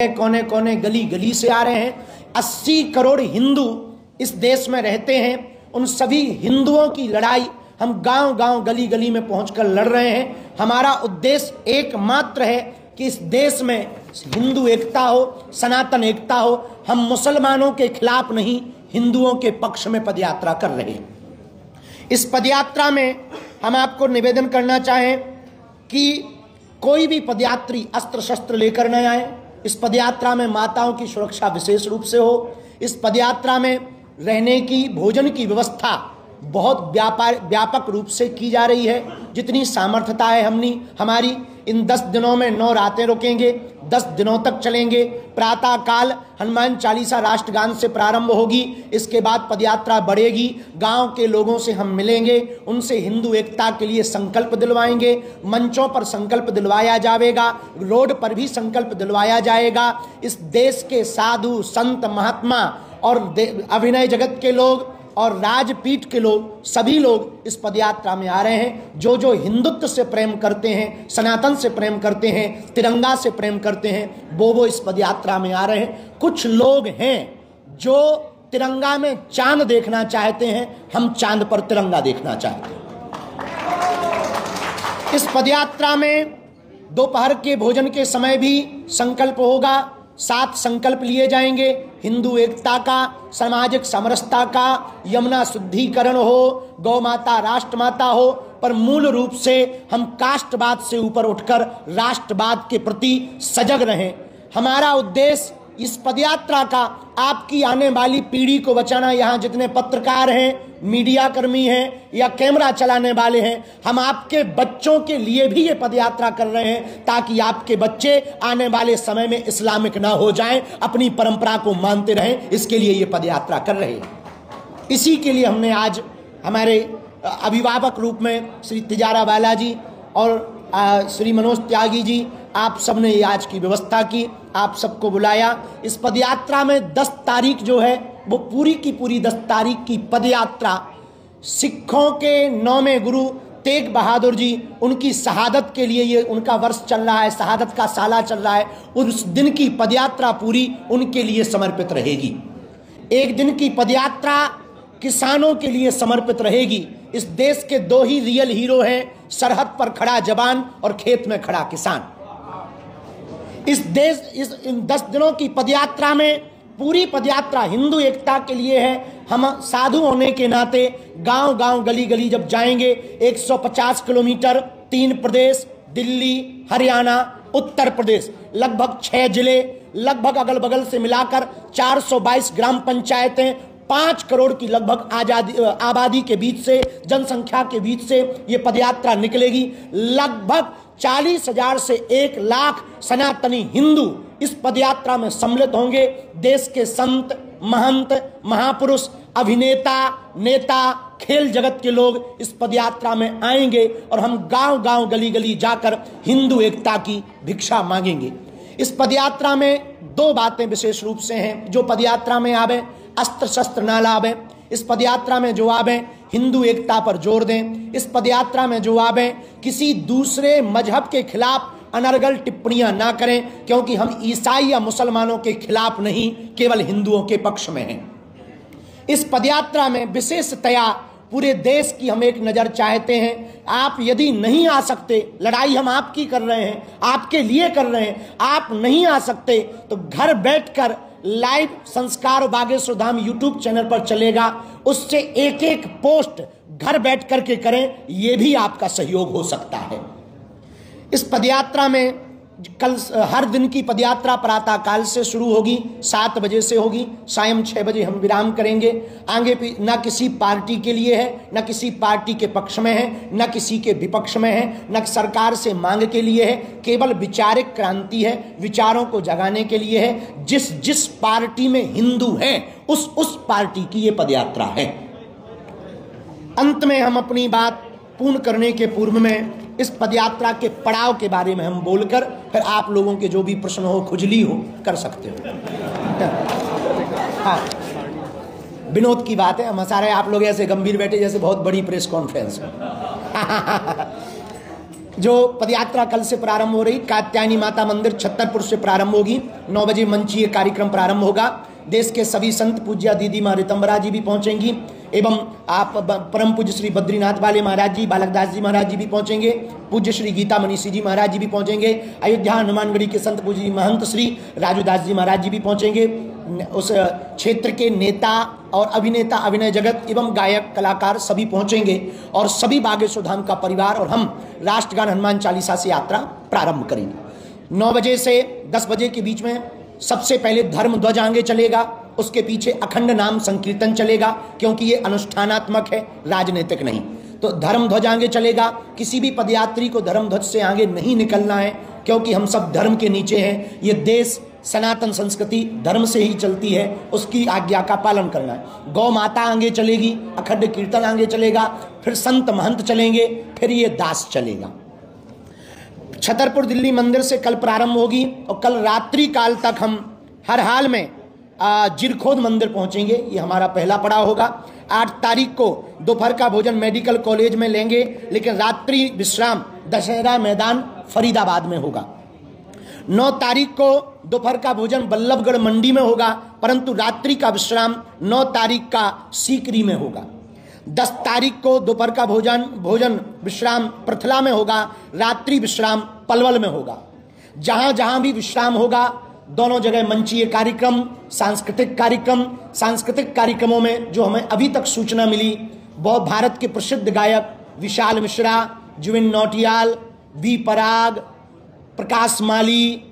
कोने कोने गली गली से आ रहे हैं। 80 करोड़ हिंदू इस देश में रहते हैं। उन सभी हिंदुओं की लड़ाई हम गांव गांव गली गली में पहुंचकर लड़ रहे हैं। हमारा उद्देश्य एकमात्र है कि इस देश में हिंदू एकता हो, सनातन एकता हो। हम मुसलमानों के खिलाफ नहीं, हिंदुओं के पक्ष में पदयात्रा कर रहे हैं। इस पदयात्रा में हम आपको निवेदन करना चाहें कि कोई भी पदयात्री अस्त्र शस्त्र लेकर न आए। इस पदयात्रा में माताओं की सुरक्षा विशेष रूप से हो। इस पदयात्रा में रहने की, भोजन की व्यवस्था बहुत व्यापक रूप से की जा रही है। जितनी सामर्थ्यता है हमारी इन 10 दिनों में 9 रातें रुकेंगे, 10 दिनों तक चलेंगे। प्रातः काल हनुमान चालीसा राष्ट्रगान से प्रारंभ होगी। इसके बाद पदयात्रा बढ़ेगी। गांव के लोगों से हम मिलेंगे, उनसे हिंदू एकता के लिए संकल्प दिलवाएंगे। मंचों पर संकल्प दिलवाया जाएगा, रोड पर भी संकल्प दिलवाया जाएगा। इस देश के साधु संत महात्मा और अभिनय जगत के लोग और राजपीठ के लोग, सभी लोग इस पदयात्रा में आ रहे हैं। जो हिंदुत्व से प्रेम करते हैं, सनातन से प्रेम करते हैं, तिरंगा से प्रेम करते हैं, वो इस पदयात्रा में आ रहे हैं। कुछ लोग हैं जो तिरंगा में चांद देखना चाहते हैं, हम चांद पर तिरंगा देखना चाहते हैं। इस पदयात्रा में दोपहर के भोजन के समय भी संकल्प होगा। 7 संकल्प लिए जाएंगे। हिंदू एकता का, सामाजिक समरसता का, यमुना शुद्धिकरण हो, गौ माता राष्ट्रमाता हो, पर मूल रूप से हम कास्टवाद से ऊपर उठकर राष्ट्रवाद के प्रति सजग रहें। हमारा उद्देश्य इस पदयात्रा का आपकी आने वाली पीढ़ी को बचाना। यहाँ जितने पत्रकार हैं, मीडिया कर्मी हैं या कैमरा चलाने वाले हैं, हम आपके बच्चों के लिए भी ये पदयात्रा कर रहे हैं ताकि आपके बच्चे आने वाले समय में इस्लामिक ना हो जाएं, अपनी परंपरा को मानते रहें। इसके लिए ये पदयात्रा कर रहे हैं। इसी के लिए हमने आज हमारे अभिभावक रूप में श्री तिजारा बालाजी और श्री मनोज त्यागी जी, आप सबने ये आज की व्यवस्था की, आप सबको बुलाया। इस पदयात्रा में 10 तारीख जो है वो पूरी की पूरी 10 तारीख की पदयात्रा सिखों के 9वें गुरु तेग बहादुर जी, उनकी शहादत के लिए ये उनका वर्ष चल रहा है, शहादत का साला चल रहा है। उस दिन की पदयात्रा पूरी उनके लिए समर्पित रहेगी। एक दिन की पदयात्रा किसानों के लिए समर्पित रहेगी। इस देश के 2 ही रियल हीरो हैं, सरहद पर खड़ा जवान और खेत में खड़ा किसान। इन 10 दिनों की पदयात्रा में पूरी पदयात्रा हिंदू एकता के लिए है। हम साधु होने के नाते गांव गांव गली गली जब जाएंगे, 150 किलोमीटर, 3 प्रदेश, दिल्ली, हरियाणा, उत्तर प्रदेश, लगभग 6 जिले, लगभग अगल बगल से मिलाकर 422 ग्राम पंचायतें, 5 करोड़ की लगभग आबादी के बीच से, जनसंख्या के बीच से ये पदयात्रा निकलेगी। लगभग 40,000 से 1 लाख सनातनी हिंदू इस पदयात्रा में सम्मिलित होंगे। देश के संत, महंत, महापुरुष, अभिनेता, नेता, खेल जगत के लोग इस पदयात्रा में आएंगे और हम गांव गांव गली गली जाकर हिंदू एकता की भिक्षा मांगेंगे। इस पदयात्रा में 2 बातें विशेष रूप से हैं। जो पदयात्रा में आवे अस्त्र शस्त्र ना लावे। इस पदयात्रा में जो आवे हिंदू एकता पर जोर दें। इस पदयात्रा में जो आवे किसी दूसरे मजहब के खिलाफ अनर्गल टिप्पणियां ना करें, क्योंकि हम ईसाई या मुसलमानों के खिलाफ नहीं, केवल हिंदुओं के पक्ष में हैं। इस पदयात्रा में विशेषतया पूरे देश की हम एक नज़र चाहते हैं। आप यदि नहीं आ सकते, लड़ाई हम आपकी कर रहे हैं, आपके लिए कर रहे हैं, आप नहीं आ सकते तो घर बैठकर लाइव संस्कार बागेश्वर धाम यूट्यूब चैनल पर चलेगा, उससे एक पोस्ट घर बैठ करके करें, यह भी आपका सहयोग हो सकता है। इस पदयात्रा में कल हर दिन की पदयात्रा प्रातः काल से शुरू होगी, 7 बजे से होगी, सायं 6 बजे हम विराम करेंगे। आगे न किसी पार्टी के लिए है, न किसी पार्टी के पक्ष में है, न किसी के विपक्ष में है, न सरकार से मांग के लिए है, केवल विचारिक क्रांति है, विचारों को जगाने के लिए है। जिस पार्टी में हिंदू है उस पार्टी की ये पदयात्रा है। अंत में हम अपनी बात पूर्ण करने के पूर्व में इस पदयात्रा के पड़ाव के बारे में हम बोलकर फिर आप लोगों के जो भी प्रश्न हो, खुजली हो, कर सकते हो। हाँ, विनोद की बात है, हम सारे आप लोग ऐसे गंभीर बैठे जैसे बहुत बड़ी प्रेस कॉन्फ्रेंस में। जो पदयात्रा कल से प्रारंभ हो रही, कात्यायनी माता मंदिर छतरपुर से प्रारंभ होगी। 9 बजे मंचीय कार्यक्रम प्रारंभ होगा। देश के सभी संत पूज्य दीदी माँ ऋतंबरा जी भी पहुंचेंगी एवं आप परम पूज्य श्री बद्रीनाथ वाले महाराज जी, बालकदास जी महाराज जी भी पहुंचेंगे। पूज्य श्री गीता मनीषी जी महाराज जी भी पहुंचेंगे। अयोध्या हनुमानगढ़ी के संत पूज्य महंत श्री राजूदास जी महाराज जी भी पहुंचेंगे। उस क्षेत्र के नेता और अभिनेता, अभिनय जगत एवं गायक कलाकार सभी पहुंचेंगे और सभी बागेश्वर धाम का परिवार और हम राष्ट्रगान हनुमान चालीसा से यात्रा प्रारंभ करेंगे। 9 बजे से 10 बजे के बीच में सबसे पहले धर्म ध्वज आगे चलेगा, उसके पीछे अखंड नाम संकीर्तन चलेगा, क्योंकि ये अनुष्ठानात्मक है, राजनीतिक नहीं। तो धर्म ध्वज आगे चलेगा। किसी भी पदयात्री को धर्म ध्वज से आगे नहीं निकलना है, क्योंकि हम सब धर्म के नीचे हैं। ये देश सनातन संस्कृति धर्म से ही चलती है, उसकी आज्ञा का पालन करना है। गौ माता आगे चलेगी, अखंड कीर्तन आगे चलेगा, फिर संत महंत चलेंगे, फिर ये दास चलेगा। छतरपुर दिल्ली मंदिर से कल प्रारंभ होगी और कल रात्रि काल तक हम हर हाल में जिरखोद मंदिर पहुंचेंगे। ये हमारा पहला पड़ाव होगा। 8 तारीख को दोपहर का भोजन मेडिकल कॉलेज में लेंगे, लेकिन रात्रि विश्राम दशहरा मैदान फरीदाबाद में होगा। 9 तारीख को दोपहर का भोजन बल्लभगढ़ मंडी में होगा, परंतु रात्रि का विश्राम 9 तारीख का सीकरी में होगा। 10 तारीख को दोपहर का भोजन विश्राम पृथला में होगा, रात्रि विश्राम पलवल में होगा। जहां जहां भी विश्राम होगा, दोनों जगह मंचीय कार्यक्रम, सांस्कृतिक कार्यक्रमों में जो हमें अभी तक सूचना मिली, बहुत भारत के प्रसिद्ध गायक विशाल मिश्रा, जुबिन नौटियाल, बी पराग, प्रकाश माली,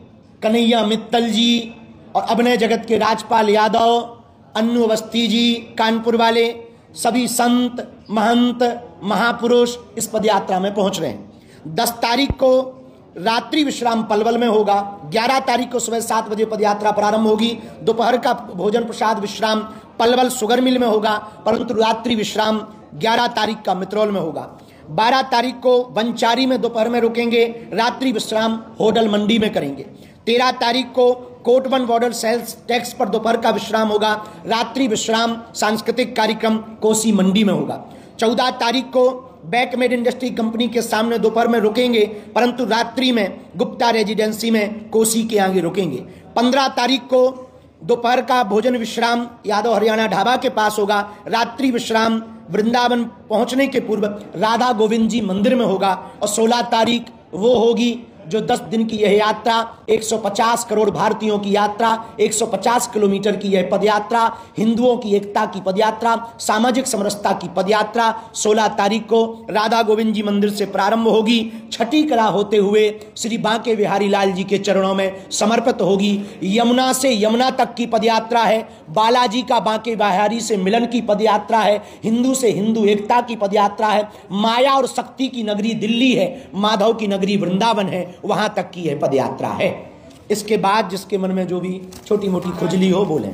कन्हैया मित्तल जी और अभिनय जगत के राजपाल यादव, अन्नू अवस्थी जी, कानपुर वाले सभी संत महंत महापुरुष इस पदयात्रा में पहुंच रहे हैं। 10 तारीख को रात्रि विश्राम पलवल में होगा। 11 तारीख को सुबह 7 बजे पदयात्रा प्रारंभ होगी। दोपहर का भोजन प्रसाद विश्राम पलवल शुगर मिल में होगा, परंतु रात्रि विश्राम 11 तारीख का मित्रौल में होगा। 12 तारीख को बंचारी में दोपहर में रुकेंगे, रात्रि विश्राम होडल मंडी में करेंगे। 13 तारीख को कोटवन बॉर्डर सेल्स टैक्स पर दोपहर का विश्राम होगा, रात्रि विश्राम सांस्कृतिक कार्यक्रम कोसी मंडी में होगा। 14 तारीख को बैक मेड इंडस्ट्री कंपनी के सामने दोपहर में रुकेंगे, परंतु रात्रि में गुप्ता रेजिडेंसी में कोसी के आगे रुकेंगे। 15 तारीख को दोपहर का भोजन विश्राम यादव हरियाणा ढाबा के पास होगा, रात्रि विश्राम वृंदावन पहुंचने के पूर्व राधा गोविंद जी मंदिर में होगा। और 16 तारीख वो होगी जो 10 दिन की यह यात्रा, 150 करोड़ भारतीयों की यात्रा, 150 किलोमीटर की यह पदयात्रा, हिंदुओं की एकता की पदयात्रा, सामाजिक समरसता की पदयात्रा 16 तारीख को राधा गोविंद जी मंदिर से प्रारंभ होगी, छठी कला होते हुए श्री बांके बिहारी लाल जी के चरणों में समर्पित होगी। यमुना से यमुना तक की पदयात्रा है, बालाजी का बांके बिहारी से मिलन की पदयात्रा है, हिंदू से हिंदू एकता की पदयात्रा है, माया और शक्ति की नगरी दिल्ली है, माधव की नगरी वृंदावन है, वहां तक की यह पदयात्रा है। इसके बाद जिसके मन में जो भी छोटी मोटी खुजली हो बोलें।